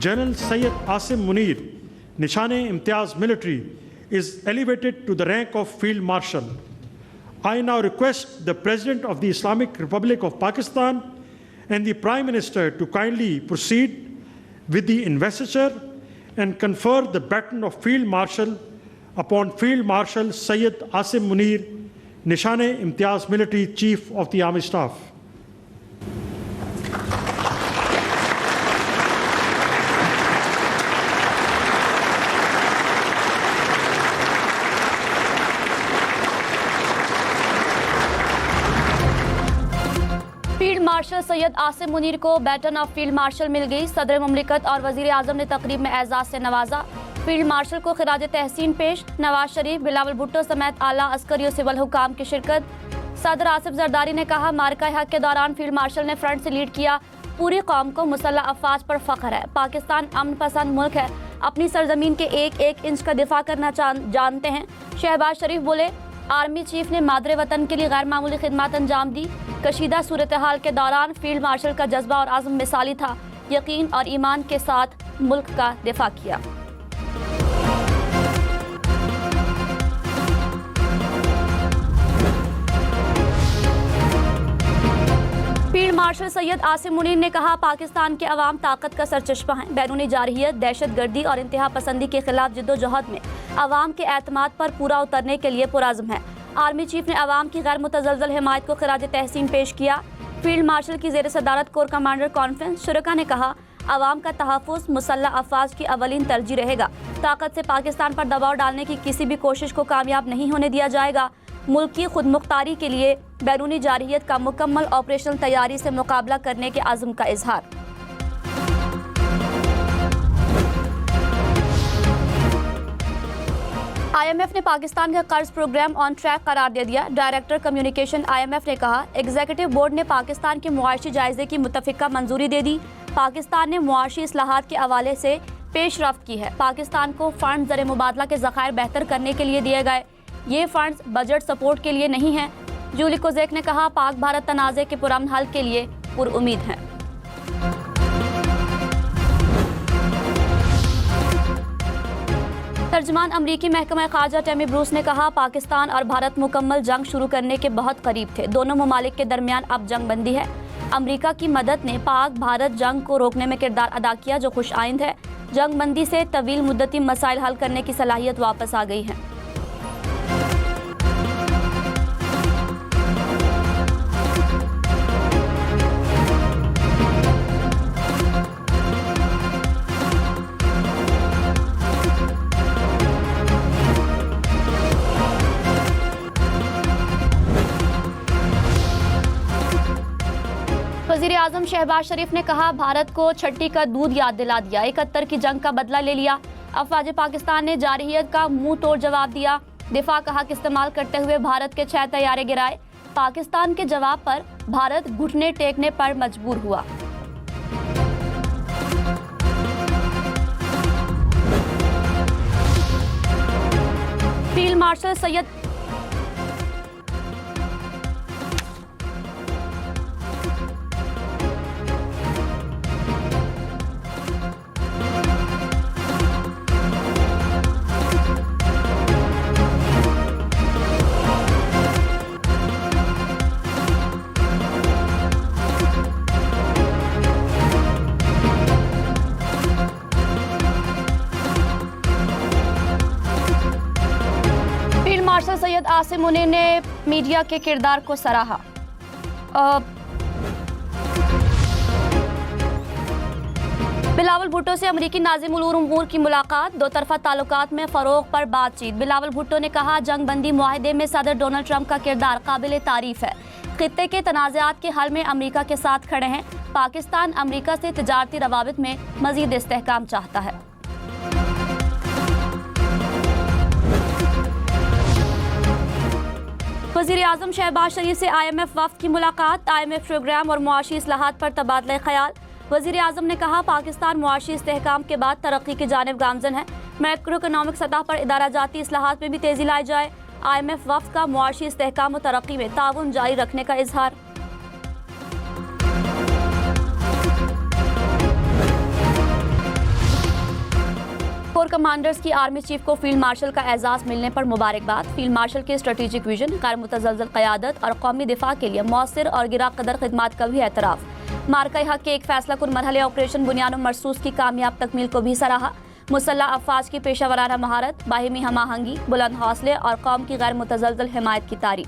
General Syed Asim Munir, Nishane-e-Imtiaz Military, is elevated to the rank of Field Marshal. I now request the President of the Islamic Republic of Pakistan and the Prime Minister to kindly proceed with the investiture and confer the baton of Field Marshal upon Field Marshal Syed Asim Munir, Nishane-e-Imtiaz Military Chief of the Army Staff. Field marshal Syed Asim Munir को baton of field marshal मिल गई। सदर मुमलिकत और वजीर आजम ने तकरीब में एजाज से नवाजा। फील्ड मार्शल को खिराज तहसीन पेश। नवाज शरीफ, बिलावल भुट्टो समेत आला अस्करी और सिविल हुकाम की शिरकत। सदर आसिफ जरदारी ने कहा, मार्का हक के दौरान फील्ड मार्शल ने फ्रंट से लीड किया। पूरी कौम को मुसल्लह अफवाज पर फख्र है। पाकिस्तान अमन पसंद मुल्क है, अपनी सरजमीन के एक एक इंच का दिफा करना जानते हैं। शहबाज शरीफ बोले, आर्मी चीफ ने मादरे वतन के लिए गैर मामूली खिदमत अंजाम दी। कशीदा सूरत हाल के दौरान फील्ड मार्शल का जज्बा और आज़म मिसाली था। यकीन और ईमान के साथ मुल्क का दिफा किया। फील्ड मार्शल सैयद आसिम मुनीर ने कहा, पाकिस्तान के अवाम ताकत का सरचश्मा है। बैरूनी जारहियत, दहशतगर्दी और इंतहा पसंदी के खिलाफ जिद्दोजहद में अवाम के एतमाद पर पूरा उतरने के लिए पुरज़्म है। आर्मी चीफ ने अवाम की गैर मुतज़लज़ल हिमायत को खिराज तहसीन पेश किया। फील्ड मार्शल की ज़ेर सदारत कोर कमांडर कॉन्फ्रेंस शुरका ने कहा, अवाम का तहफ़्फ़ुज़ मुसल्लह अफ़वाज की अवलीन तरजीह रहेगा। ताकत से पाकिस्तान पर दबाव डालने की किसी भी कोशिश को कामयाब नहीं होने दिया जाएगा। मुल्क की खुद मुख्तारी के लिए बैरूनी जारहियत का मुकम्मल ऑपरेशनल तैयारी से मुकाबला करने के आज़म का इजहार। IMF ने पाकिस्तान का कर्ज प्रोग्राम ऑन ट्रैक करार दे दिया। डायरेक्टर कम्युनिकेशन IMF ने कहा, एग्जीक्यूटिव बोर्ड ने पाकिस्तान के मुआशी जायजे की मुतफ़िका मंजूरी दे दी। पाकिस्तान ने मुआशी इस्लाहात के हवाले से पेशरफ्त की है। पाकिस्तान को फ़ंड ज़र मुबादला के ज़खायर बेहतर करने के लिए दिए गए। ये फ़ंड्स बजट सपोर्ट के लिए नहीं हैं। जूली कोज़ेक ने कहा, पाक भारत तनाज़े के पुरअमन हल के लिए पुरउम्मीद हैं। तर्जमान अमरीकी महकमा ख़ारजा टैमी ब्रूस ने कहा, पाकिस्तान और भारत मुकम्मल जंग शुरू करने के बहुत करीब थे। दोनों ममालिक के दरमियान अब जंग बंदी है। अमरीका की मदद ने पाक भारत जंग को रोकने में किरदार अदा किया, जो खुश आइंद है। जंग बंदी से तवील मुद्दती मसाइल हल करने की सलाहियत वापस आ गई है। वज़ीर आज़म शहबाज शरीफ ने कहा, भारत को छठी का दूध याद दिला दिया। 71 की जंग का बदला ले लिया। अफवाज पाकिस्तान ने जारहियत का मुंह तोड़ जवाब दिया। दिफा का हक इस्तेमाल करते हुए भारत के 6 तैयारे गिराए। पाकिस्तान के जवाब पर भारत घुटने टेकने पर मजबूर हुआ। Field marshal Syed marshal Syed Asim Munir ने मीडिया के किरदार को सराहा। बिलावल भुट्टो से अमरीकी नाज़िमुल उमूर की मुलाकात। दो तरफा ताल्लुकात में फ़रोग़ पर बातचीत। बिलावल भुट्टो ने कहा, जंग बंदी मुआहदे में सदर डोनाल्ड ट्रंप का किरदार काबिल तारीफ़ है। खित्ते के तनाज़ात के हल में अमरीका के साथ खड़े हैं। पाकिस्तान अमरीका से तिजारती रवाबित में मज़ीद इस्तेहकाम चाहता है। वज़ीर आज़म शहबाज शरीफ से IMF वफ़द की मुलाकात। IMF प्रोग्राम और मुआशी इस्लाहात पर तबादला ख्याल। वज़ीर आज़म ने कहा, पाकिस्तान मुआशी इस्तेहकाम के बाद तरक्की की जानिब गामज़न है। मैक्रो इकनॉमिक सतह पर इदारा जाती इस्लाहात में भी तेज़ी लाई जाए। IMF वफ़द का मुआशी इस्तेहकाम और तरक्की में ताउन जारी रखने का इजहार। कमांडर्स की आर्मी चीफ को फील्ड मार्शल का एजाज मिलने पर मुबारकबाद। फील्ड मार्शल के स्ट्रेटेजिक विजन, गैर मुतज़लज़ल क़यादत और कौमी दिफा के लिए मौसर और गिरा कदर खिदमात का भी एतराफ़। मार्का हक के एक फैसला कुन मरहले ऑपरेशन बुनियाद मरसूस की कामयाब तकमील को भी सराहा। मुसल्लह अफ़वाज की पेशा वराना महारत, बाहिमी हम आहंगी, बुलंद हौसले और कौम की गैर मुतज़लज़ल हिमायत की तारीफ।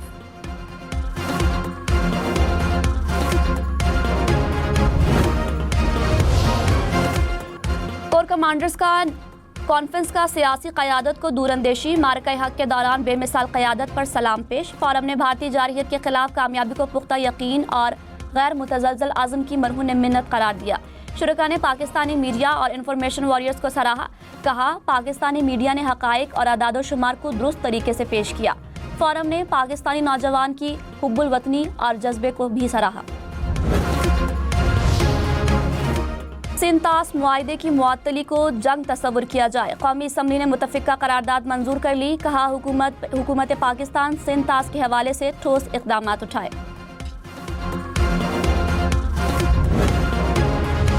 कोर कमांडर्स का कॉन्फ्रेंस का सियासी क़यादत को दूरंदेशी, मार्का हक के दौरान बेमिसाल क़यादत पर सलाम पेश। फोरम ने भारतीय जारहियत के खिलाफ कामयाबी को पुख्ता यकीन और गैर मुतज़लज़ल आज़म की मरहून मिन्नत करार दिया। शुरका ने पाकिस्तानी मीडिया और इंफॉर्मेशन वॉरियर्स को सराहा। कहा, पाकिस्तानी मीडिया ने हक़ाइक़ और अदाद शुमार को दुरुस्त तरीके से पेश किया। फोरम ने पाकिस्तानी नौजवान की हुब्बुल वतनी और जज्बे को भी सराहा। सिंतास मुआहदे की मुअत्तली को जंग तस्वुर किया जाए। कौमी असम्बली ने मुतफ़िका करारदाद मंजूर कर ली। कहा, हुकूमत पाकिस्तान सिंतास के हवाले से ठोस इक़दामात उठाए।